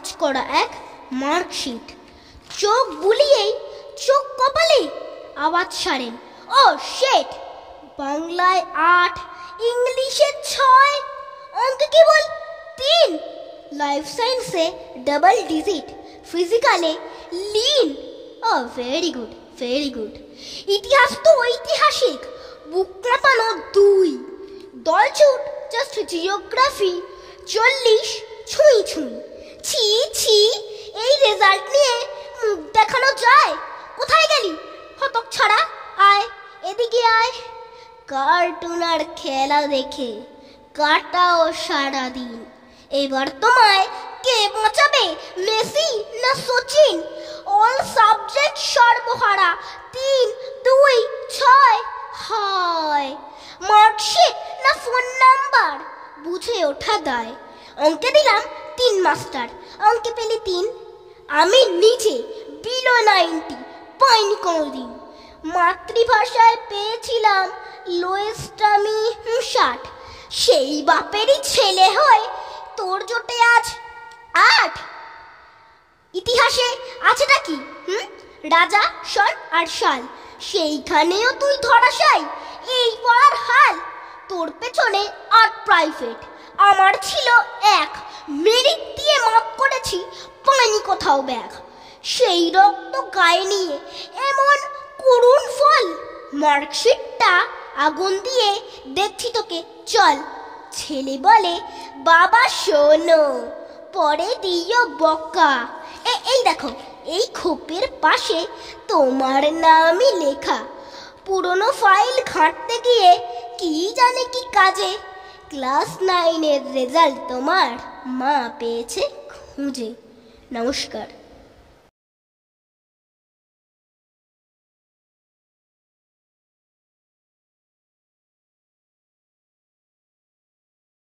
ভাঁজ করা এক মার্কশিট। চোখ বুলিয়েই চোখ কপালে আওয়াজ ছাড়েন, ও শেট! বাংলায় 8, ইংলিশে 6, অঙ্কে কেবল 3, লাইফ সায়েন্সে ডাবল ডিজিট, ফিজিক্যালে লিন। ও ভেরি গুড, ভেরি গুড। ইতিহাস তো ঐতিহাসিক, বুক কাঁপানো 2। দলছুট জাস্ট জিওগ্রাফি 40 ছুঁই ছুঁই। ছি ছি, এই রেজাল্ট নিয়ে মুখ দেখানো যায়? কোথায় গেলি হতক ছাড়া? আয় এদিকে আয়। কার্টুন আর খেলা দেখে কাটাও সারাদিন। এবার তোমায় কে বাঁচাবে, মেসি না সচিন? অল সাবজেক্ট সর্বহারা, 3, 2, 6। হায়, মার্কশিট না ফোন নাম্বার, বুঝে ওঠা দায়। অঙ্কে দিলাম 3 মাস্টার, অঙ্কে পেলি 3। আমি নিজে বিলো 90 পাইনি কোনোদিন। মাতৃভাষায় পেয়েছিলাম লোয়েস্ট আমি 60। সেই বাপেরই ছেলে হয়ে তোর জোটে আজ 8। ইতিহাসে আছেটা কি? রাজা, সন আর সাল, সেইখানেও তুই ধরাশাই। এই পড়ার হাল, তোর পেছনে 8 প্রাইভেট, আমার ছিল 1। মেরিট দিয়ে মাপ করেছি, পাইনি কোথাও ব্যাগ। সেই রক্ত গায়ে নিয়ে এমন করুণ ফল, মার্কশিটটা আগুন দিয়ে দেখছি তোকে, চল। ছেলে বলে, বাবা শোনো, পরে দিও বকা। এই দেখো, এই খোপের পাশে তোমার নামই লেখা। পুরনো ফাইল ঘাঁটতে গিয়ে কি জানে কি কাজে ক্লাস 9-এর রেজাল্ট তোমার মা পেয়েছে খুঁজে। নমস্কার।